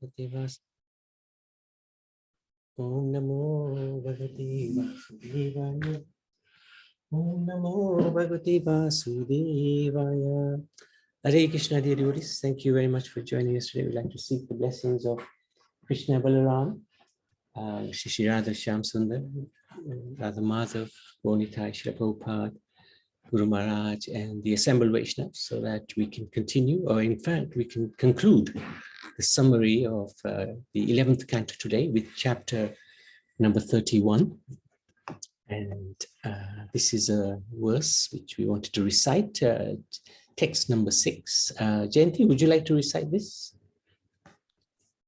Bhagavate Vas. Om Namo Bhagavate Vasudevaya. Om Namo Bhagavate Vasudevaya. Hare Krishna, dear devotees. Thank you very much for joining us today. We'd like to seek the blessings of Krishna Balaram, Shri Radha Shyam Sundar, Radha Madhav, Bonitai, Shri Prabhupada, Guru Maharaj, and the assembled Vaishnavas, so that we can continue, or in fact, we can conclude the summary of the 11th canto today with chapter number 31. And this is a verse which we wanted to recite, text number 6. Jayanti, would you like to recite this?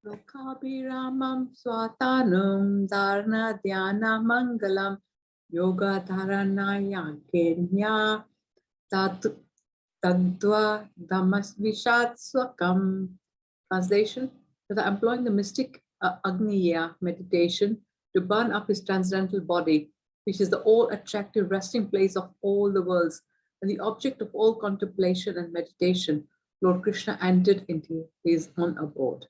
Lokabhiramam swatanam dharna dhyana mangalam yoga dharanaya kenya tadva dhamasvishat swakam. Translation: that I employing the mystic Agniya meditation to burn up his transcendental body, which is the all-attractive resting place of all the worlds and the object of all contemplation and meditation, Lord Krishna entered into his own abode.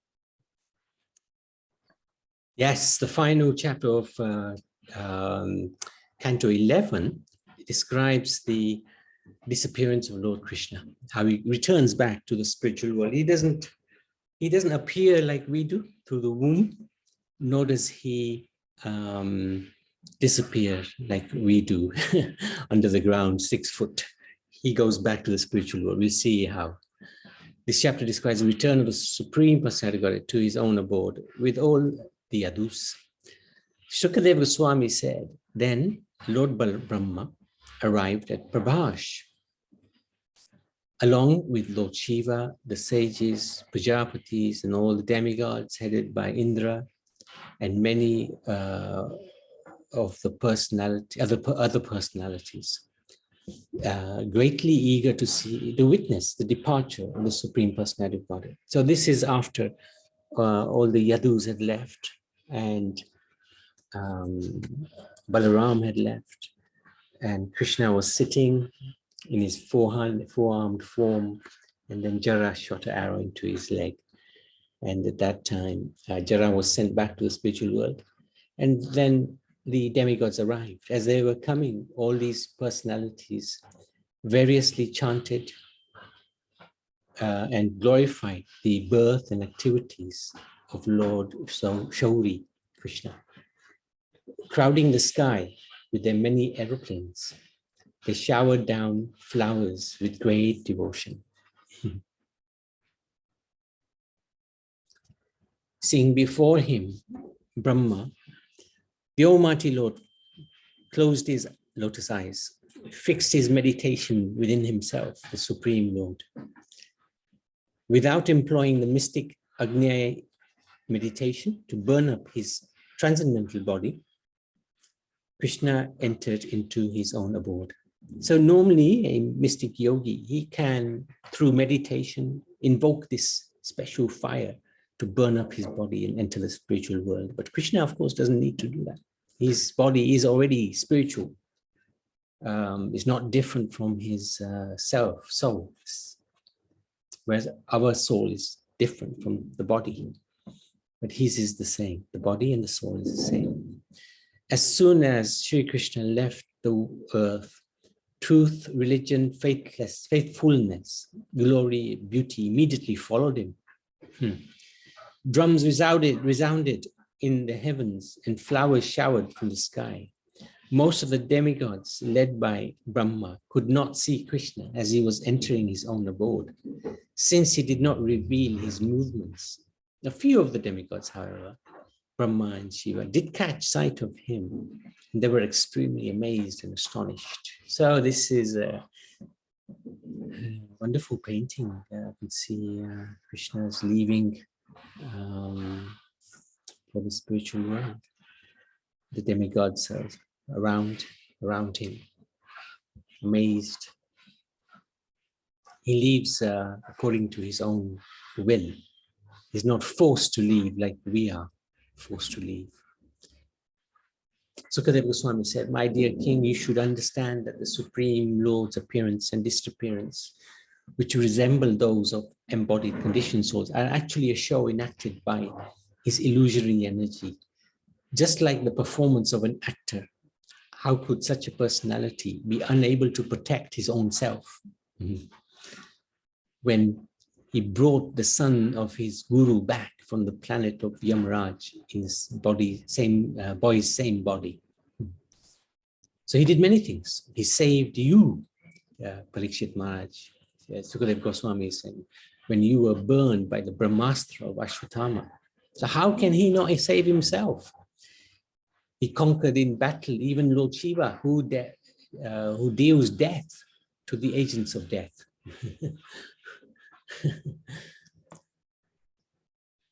Yes, the final chapter of Canto 11 describes the disappearance of Lord Krishna, how he returns back to the spiritual world. He doesn't appear like we do through the womb, nor does he disappear like we do under the ground, 6 foot. He goes back to the spiritual world. We'll see how. This chapter describes the return of the Supreme Personality of Godhead to his own abode with all the Yadus. Shukadeva Goswami said, then Lord Brahma arrived at Prabhash, along with Lord Shiva, the sages, Prajapatis, and all the demigods headed by Indra, and many of the other personalities, greatly eager to witness the departure of the Supreme Personality of Godhead. So this is after all the Yadus had left, and Balaram had left, and Krishna was sitting in his four-armed form, and then Jara shot an arrow into his leg. And at that time, Jara was sent back to the spiritual world. And then the demigods arrived. As they were coming, all these personalities variously chanted and glorified the birth and activities of Lord Shauri Krishna. Crowding the sky with their many aeroplanes, they showered down flowers with great devotion. Seeing before him Brahma, the Almighty Lord closed his lotus eyes, fixed his meditation within himself, the Supreme Lord. Without employing the mystic Agnya meditation to burn up his transcendental body, Krishna entered into his own abode. So normally a mystic yogi, he can, through meditation, invoke this special fire to burn up his body and enter the spiritual world. But Krishna, of course, doesn't need to do that. His body is already spiritual. It's not different from his soul. Whereas our soul is different from the body. But his is the same. The body and the soul is the same. As soon as Sri Krishna left the earth, truth, religion, faithfulness, glory, beauty immediately followed him. Drums resounded in the heavens, and flowers showered from the sky. Most of the demigods, led by Brahma, could not see Krishna as he was entering his own abode, since he did not reveal his movements. A few of the demigods, however, Brahma and Shiva, did catch sight of him, and they were extremely amazed and astonished. So this is a wonderful painting. You can see Krishna's leaving for the spiritual world. The demigods are around him, amazed. He leaves according to his own will. He's not forced to leave like we are forced to leave. Sukadeva Goswami said, my dear king, you should understand that the Supreme Lord's appearance and disappearance which resemble those of embodied conditioned souls, are actually a show enacted by his illusory energy. Just like the performance of an actor, how could such a personality be unable to protect his own self? When he brought the son of his guru back from the planet of Yamaraj in his body, boy's same body. So he did many things. He saved you, Parikshit Maharaj. Sukadev Goswami is saying, when you were burned by the Brahmastra of Ashwatthama. So how can he not save himself? He conquered in battle even Lord Shiva, who deals death to the agents of death.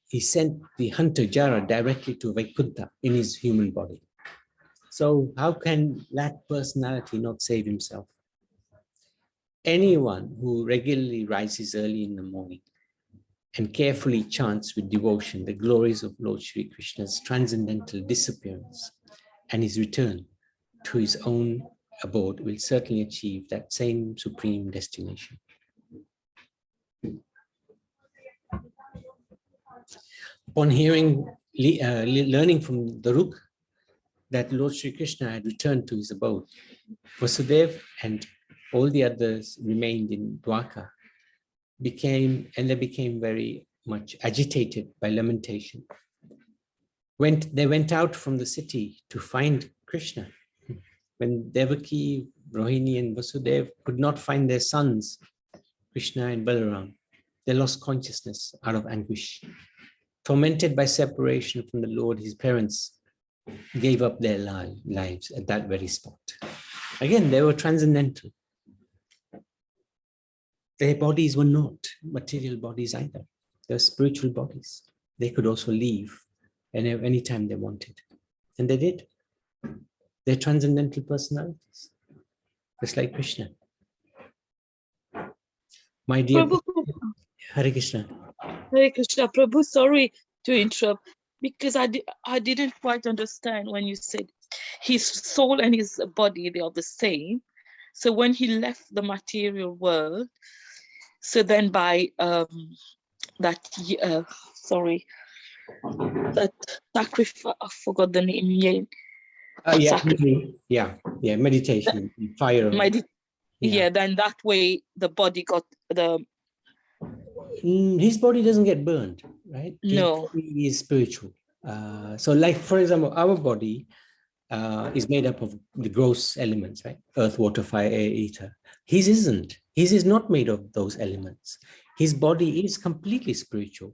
He sent the hunter Jara directly to Vaikuntha in his human body. So how can that personality not save himself? Anyone who regularly rises early in the morning and carefully chants with devotion the glories of Lord Shri Krishna's transcendental disappearance and his return to his own abode will certainly achieve that same supreme destination. Upon learning from Daruk that Lord Shri Krishna had returned to his abode, Vasudev and all the others remained in Dwarka, they became very much agitated by lamentation. They went out from the city to find Krishna. When Devaki, Rohini and Vasudev could not find their sons, Krishna and Balaram, they lost consciousness out of anguish. Tormented by separation from the Lord, his parents gave up their lives at that very spot. Again, they were transcendental. Their bodies were not material bodies either. They were spiritual bodies. They could also leave anytime they wanted. And they did. They're transcendental personalities, just like Krishna. My dear Prabhu, Hare Krishna. Hare Krishna, Prabhu, sorry to interrupt, because I didn't quite understand when you said his soul and his body, they are the same. So when he left the material world, so then by that sacrifice, I forgot the name. Meditation, fire. Then that way the body got the. His body doesn't get burned, right? No. He is spiritual. So like, for example, our body is made up of the gross elements, right? Earth, water, fire, air, ether. His isn't. His is not made of those elements. His body is completely spiritual.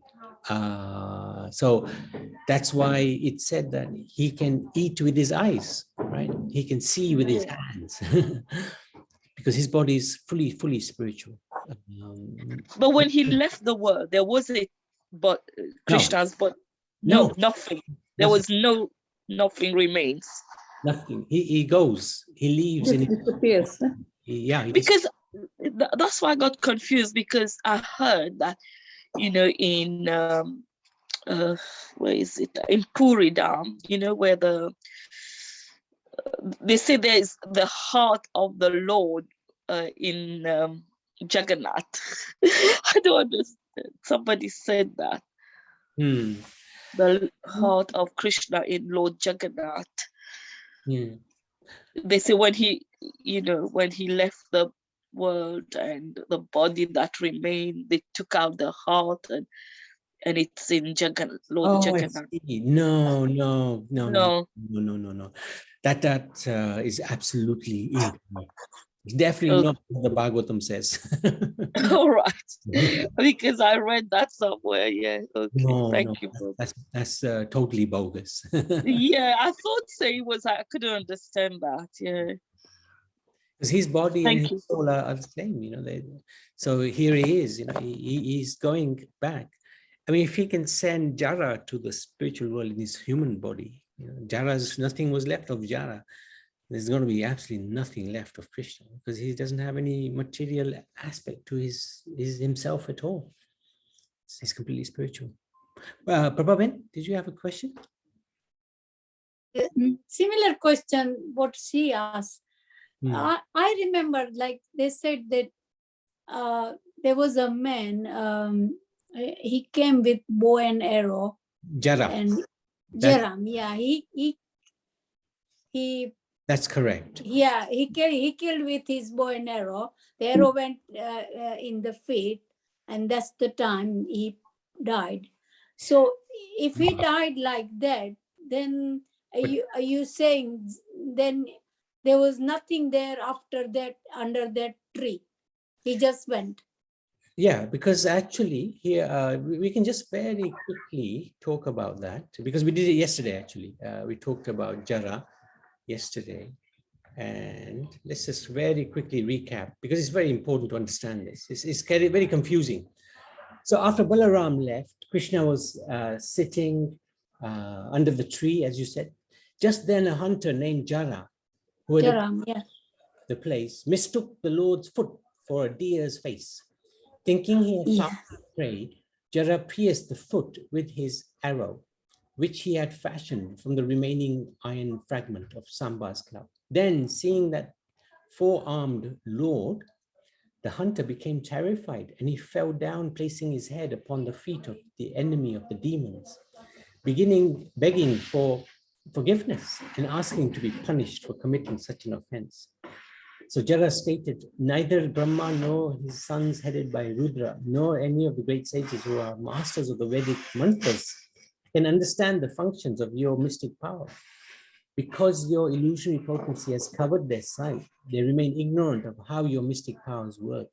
So that's why it said that he can eat with his eyes, right? He can see with his hands because his body is fully spiritual. But when he left the world, there was Krishna's, but no, nothing. There was nothing remains. Nothing. He goes. He leaves. It disappears. Because that's why I got confused, because I heard that, in where is it? In Puri Dham, where they say there is the heart of the Lord in Jagannath. I don't understand. Somebody said that. The heart of Krishna in Lord Jagannath. They say when he left the world and the body that remained, they took out the heart and it's in Lord Jagannath. No. That is absolutely incorrect. It's definitely not what the Bhagavatam says. All right, because I read that somewhere. Yeah. Okay. Thank you. That's totally bogus. Yeah, I thought it was. I couldn't understand that. Yeah. Because his body and his soul are the same. So here he is. He's going back. I mean, if he can send Jara to the spiritual world in his human body, nothing was left of Jara. There's going to be absolutely nothing left of Krishna because he doesn't have any material aspect to his himself at all. He's completely spiritual. Prabhaben, did you have a question? Similar question what she asked. I remember, like they said that there was a man, he came with bow and arrow, Jara. and That- Jaram, yeah, he That's correct. yeah, he killed with his bow and arrow. The arrow went in the feet, and that's the time he died. So if he died like that, then are you saying then there was nothing there after that under that tree? He just went. Yeah, because actually here we can just very quickly talk about that because we did it yesterday. Actually, we talked about Jara yesterday, and let's just very quickly recap because it's very important to understand this. It's very confusing. So after Balaram left, Krishna was sitting under the tree, as you said. Just then, a hunter named Jara, who had Jaram, yeah. the place, mistook the Lord's foot for a deer's face. Thinking he had found prey, Jara pierced the foot with his arrow, which he had fashioned from the remaining iron fragment of Samba's club. Then, seeing that four-armed Lord, the hunter became terrified and he fell down, placing his head upon the feet of the enemy of the demons, begging for forgiveness and asking to be punished for committing such an offense. So Jara stated, neither Brahma nor his sons headed by Rudra, nor any of the great sages who are masters of the Vedic mantras can understand the functions of your mystic power. Because your illusory potency has covered their sight, they remain ignorant of how your mystic powers work.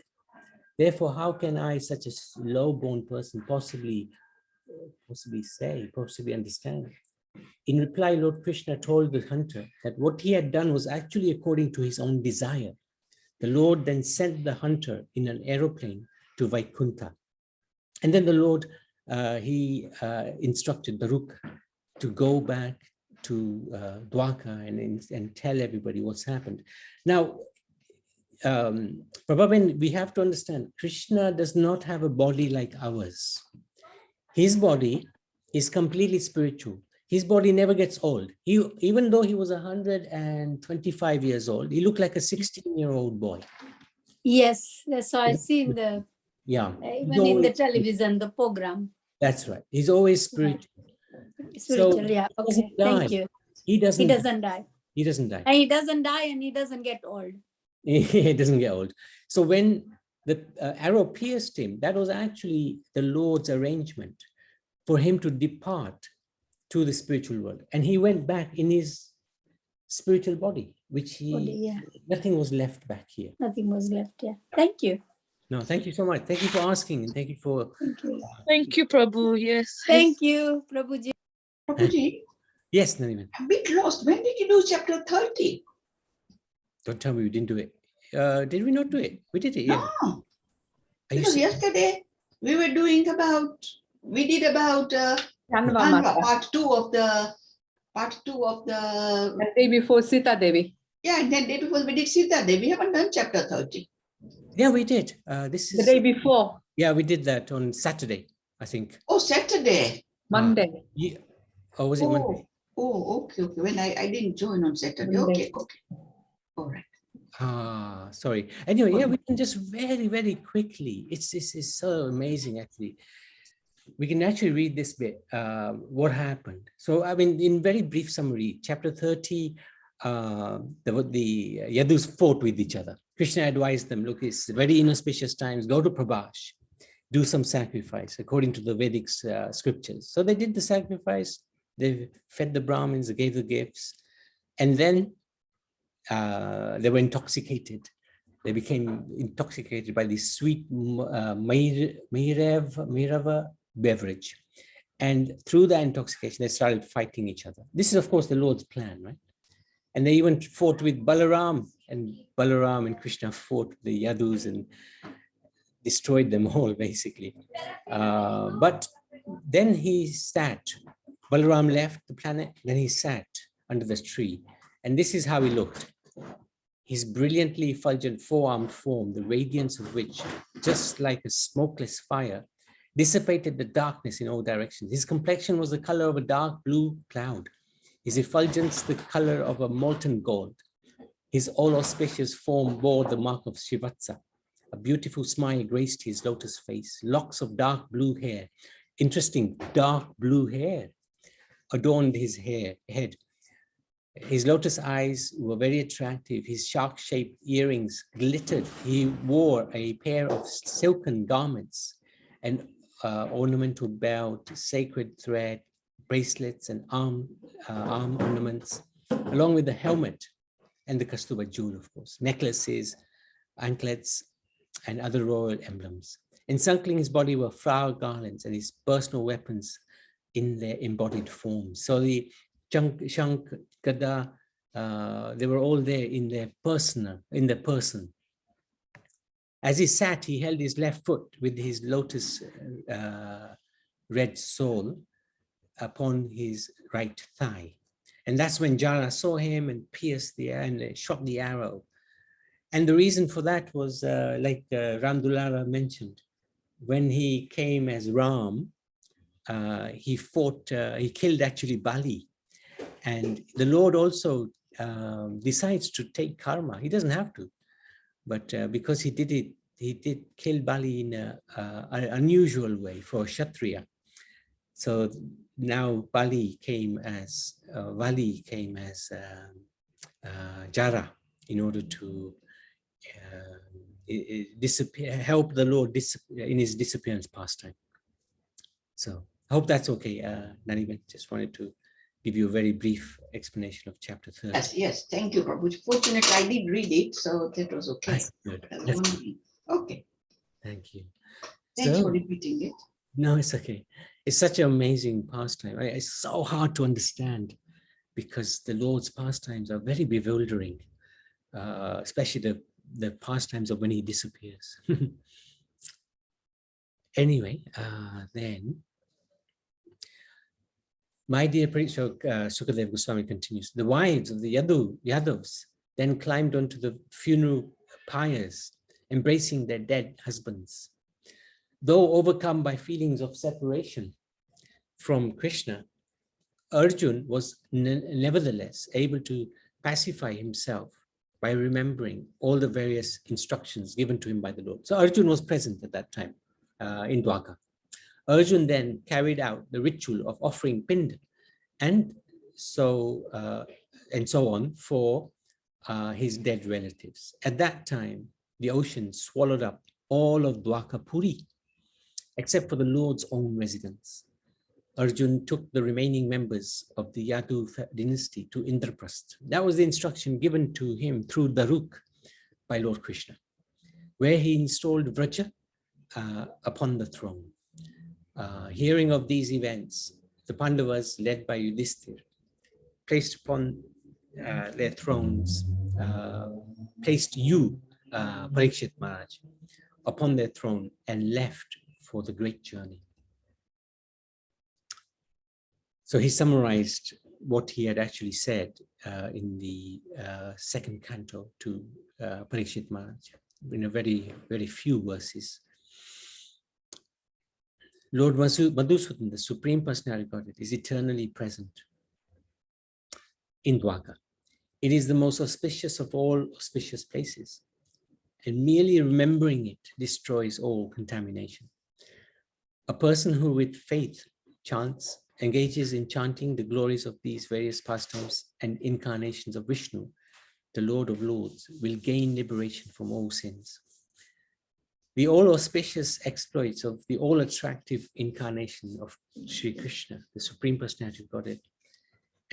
Therefore, how can I, such a low-born person, possibly understand? In reply, Lord Krishna told the hunter that what he had done was actually according to his own desire. The Lord then sent the hunter in an aeroplane to Vaikuntha. And then the Lord, he instructed Daruk to go back to Dwarka and tell everybody what's happened. Now, Prabhupada, we have to understand, Krishna does not have a body like ours. His body is completely spiritual. His body never gets old. Even though he was 125 years old, he looked like a 16-year-old boy. Yes, that's why I seen the even in the television, the program. That's right. He's always spiritual. Spiritual, So yeah. Okay, thank you. He doesn't die. He doesn't die. And he doesn't die and he doesn't get old. He doesn't get old. So when the arrow pierced him, that was actually the Lord's arrangement for him to depart to the spiritual world. And he went back in his spiritual body, which nothing was left back here. Nothing was left, yeah. Thank you. No, thank you so much. Thank you for asking and thank you for... Thank you, Prabhu, yes. Thank you, Prabhuji. Prabhuji, yes, Nariman. I'm a bit lost. When did you do chapter 30? Don't tell me we didn't do it. Did we not do it? We did it, yeah. No, because yesterday we were doing about, we did about part two of the, The day before Sita Devi. yeah, and then day before we did Sita Devi. We haven't done chapter 30. Yeah, we did. This is The day before. Yeah, we did that on Saturday, I think. Oh, Saturday. Monday. Yeah. Or was it Monday? Oh, okay. When I didn't join on Saturday. Monday. Okay. All right. Sorry. Anyway, yeah, we can just very quickly. It's so amazing, actually. We can actually read this bit, what happened. So, I mean, in very brief summary, chapter 30, the Yadus fought with each other. Krishna advised them, look, it's very inauspicious times, go to Prabhash, do some sacrifice according to the Vedic scriptures. So they did the sacrifice, they fed the Brahmins, they gave the gifts, and then they were intoxicated. They became intoxicated by this sweet Mairava beverage. And through that intoxication, they started fighting each other. This is, of course, the Lord's plan, right? And they even fought with Balaram, and Balaram and Krishna fought the Yadus and destroyed them all, basically. But then he sat. Balaram left the planet, then he sat under this tree. And this is how he looked. His brilliantly effulgent four-armed form, the radiance of which, just like a smokeless fire, dissipated the darkness in all directions. His complexion was the color of a dark blue cloud. His effulgence the color of a molten gold. His all auspicious form bore the mark of Shivatsa, A beautiful smile graced his lotus face. Locks of dark blue hair, interesting, dark blue hair, adorned his head. His lotus eyes were very attractive. His shark-shaped earrings glittered. He wore a pair of silken garments, an ornamental belt, sacred thread, bracelets, and arm ornaments, along with the helmet and the Kastuba jewel, of course, necklaces, anklets, and other royal emblems. Encircling his body were flower garlands and his personal weapons in their embodied form. So the Shank, Gada, they were all there in their person. As he sat, he held his left foot with his lotus red sole upon his right thigh. And that's when Jara saw him and pierced the air and shot the arrow. And the reason for that was, like Ram Dulara mentioned, when he came as Ram, he killed actually Bali. And the Lord also decides to take karma. He doesn't have to, but because he did it, he did kill Bali in an unusual way for Kshatriya. So now Vali came as Jara in order to help the Lord in his disappearance pastime. So I hope that's okay, Naniben. Just wanted to give you a very brief explanation of chapter 30. Yes, yes, thank you, Prabhu. Fortunately, I did read it, so that was okay. That's good. Okay. Thank you. Thanks for repeating it. No, it's okay. It's such an amazing pastime. Right? It's so hard to understand because the Lord's pastimes are very bewildering, especially the pastimes of when he disappears. Anyway, then, my dear Sukadev Goswami continues, the wives of the Yadavs then climbed onto the funeral pyres, embracing their dead husbands. Though overcome by feelings of separation from Krishna, Arjun was nevertheless able to pacify himself by remembering all the various instructions given to him by the Lord. So Arjun was present at that time in Dwaka. Arjun then carried out the ritual of offering pind and so on for his dead relatives. At that time, the ocean swallowed up all of Dwaka Puri, except for the Lord's own residence. Arjun took the remaining members of the Yadu dynasty to Indraprastha. That was the instruction given to him through Daruk by Lord Krishna, where he installed Vraja upon the throne. Hearing of these events, the Pandavas, led by Yudhishthira, placed upon their thrones, placed you, Parikshit Maharaj, upon their throne and left for the great journey. So he summarized what he had actually said in the second canto to Parikshit Maharaj in a very, very few verses. Lord Madhusudan, the Supreme Personality of Godhead, is eternally present in Dwaka. It is the most auspicious of all auspicious places, and merely remembering it destroys all contamination. A person who with faith chants, engages in chanting the glories of these various pastimes and incarnations of Vishnu, the Lord of Lords, will gain liberation from all sins. The all-auspicious exploits of the all-attractive incarnation of Sri Krishna, the Supreme Personality of Godhead,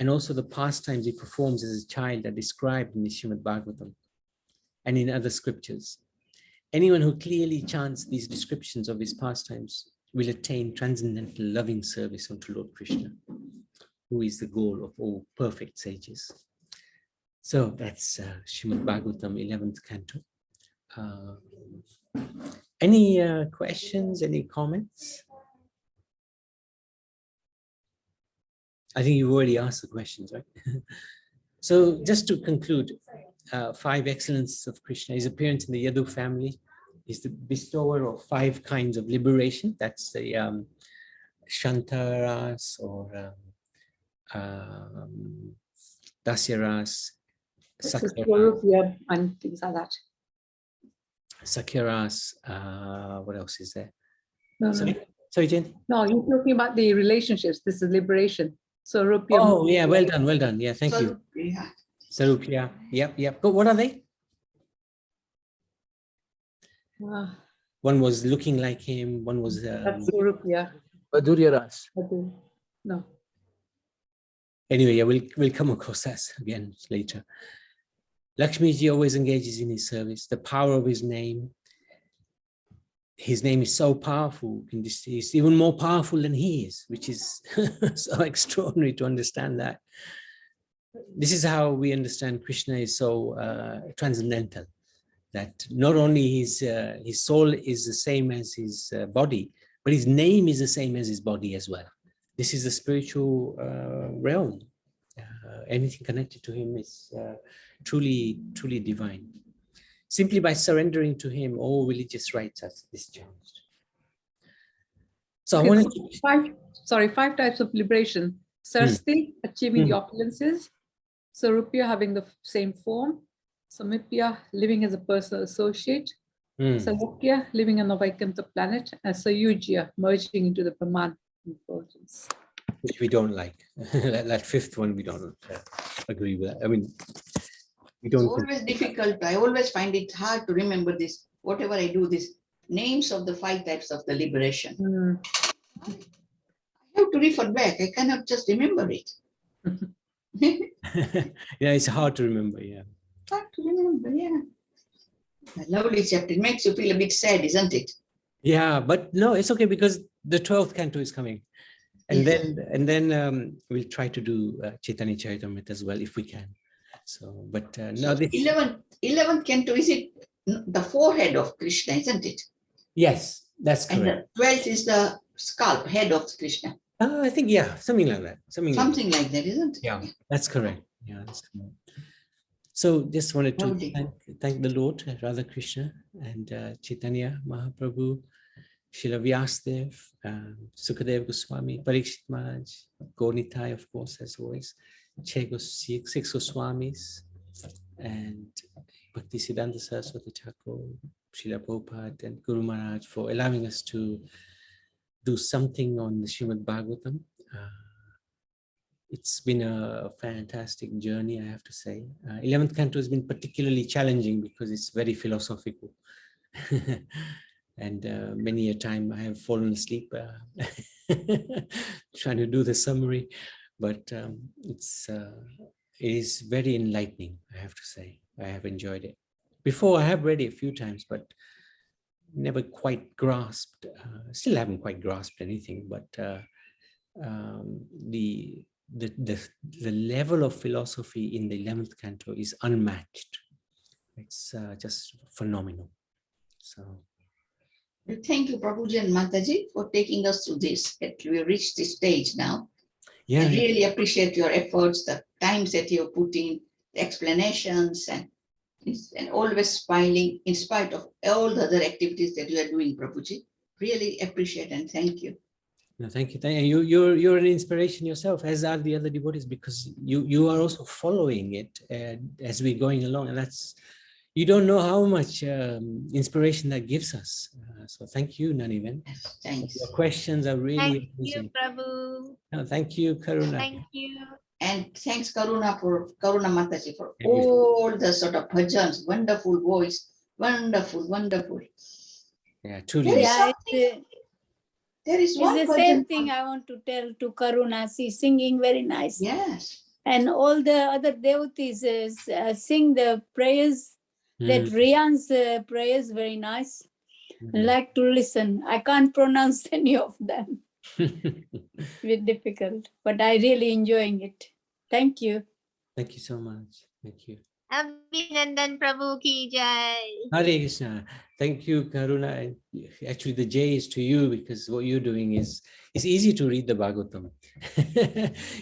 and also the pastimes he performs as a child are described in the Srimad Bhagavatam and in other scriptures. Anyone who clearly chants these descriptions of his pastimes will attain transcendental loving service unto Lord Krishna, who is the goal of all perfect sages. So that's Srimad Bhagavatam, 11th canto. Any questions, any comments? I think you've already asked the questions, right? So just to conclude, 5 excellences of Krishna, his appearance in the Yadu family is the bestower of 5 kinds of liberation. That's the Shantaras or Dasyaras, And things like that. Sakira's, what else is there? No, Sorry, Jane? no, you're talking about the relationships. This is liberation. So Rupiah. Oh, yeah, well done, well done. Yeah, thank you. Yeah. Sarupya, yep. But what are they? One was looking like him, one was... That's Rupiah. Madhurya Ras. No. Anyway, yeah, we'll come across that again later. Lakshmiji always engages in his service. The power of his name is so powerful. He's even more powerful than he is, which is so extraordinary to understand that. This is how we understand Krishna is so transcendental, that not only his soul is the same as his body, but his name is the same as his body as well. This is a spiritual realm. Anything connected to him is truly divine. Simply by surrendering to him, all religious rites are discharged. So Okay, I want to... 5 types of liberation. Sarsti, achieving the opulences. Sarupya, having the same form. Samipya, living as a personal associate. Salokya, living on the Vaikuntha planet. And Sayujya, merging into the Brahman importance. Which we don't like. That 5th one, we don't agree with that. I mean, we don't... It's always difficult. I always find it hard to remember this. Whatever I do, these names of the 5 types of the liberation. I have to refer back. I cannot just remember it. Yeah, it's hard to remember, yeah. Hard to remember, yeah. A lovely chapter. It makes you feel a bit sad, isn't it? Yeah, but no, it's okay because the 12th canto is coming. And then we'll try to do Chaitanya Charitamrita as well if we can. So, but no, this 11th canto, is it the forehead of Krishna, isn't it? Yes, that's And correct. the 12th is the scalp, head of Krishna. I think, yeah, something like that. Something like that, isn't it? Yeah, that's correct. Yeah, that's correct. So just wanted to thank the Lord, Radha Krishna, and Chaitanya Mahaprabhu, Srila Vyasadev, Sukadev Goswami, Parikshit Maharaj, Gaurnitai, of course, as always, 6 Goswamis, and Bhaktisiddhanta Saraswati Thakur, Srila Prabhupada, and Guru Maharaj for allowing us to do something on the Srimad Bhagavatam. It's been a fantastic journey, I have to say. 11th canto has been particularly challenging because it's very philosophical. And many a time I have fallen asleep trying to do the summary, but it is very enlightening, I have to say. I have enjoyed it. Before I have read it a few times, but never quite grasped, still haven't quite grasped anything, but the level of philosophy in the 11th canto is unmatched. It's just phenomenal. So. Thank you, Prabhuji and Mataji, for taking us through this. We reached this stage now. Yeah. I really appreciate your efforts, the times that you put in, the explanations, and always smiling in spite of all the other activities that you are doing, Prabhuji. Really appreciate and thank you. No, thank you. You're an inspiration yourself, as are the other devotees, because you are also following it as we're going along, and that's, you don't know how much inspiration that gives us. So thank you, Naniven. Yes, thanks. Your questions are really amazing. Thank you, Prabhu. No, thank you, Karuna. Thank you. And thanks, Karuna Mataji, for all the sort of bhajans, wonderful voice, wonderful. Yeah, truly. There is one it's the same thing I want to tell to Karuna. She's singing very nice. Yes. And all the other devotees sing the prayers, that Riyan's prayers, very nice. I like to listen. I can't pronounce any of them. Very difficult, but I really enjoying it. Thank you. Thank you so much. Thank you. Abhinandan Prabhu ki jai. Hare Krishna. Thank you, Karuna. Actually, the J is to you because what you're doing is, it's easy to read the Bhagavatam.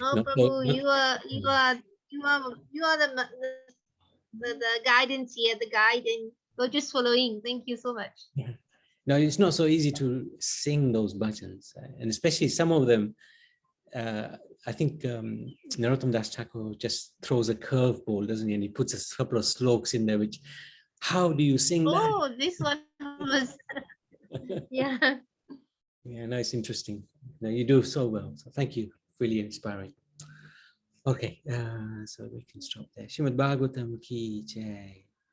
No, Prabhu, you are the guidance here, the guiding. We're just following. Thank you so much. Yeah. No, it's not so easy to sing those bhajans, and especially some of them. I think Narottam Das Thakur just throws a curveball, doesn't he? And he puts a couple of slokas in there which How do you sing that? Oh, this one was, yeah. Yeah, no, it's interesting. No, you do so well. So thank you. Really inspiring. Okay, so we can stop there. Srimad Bhagavatam ki jai.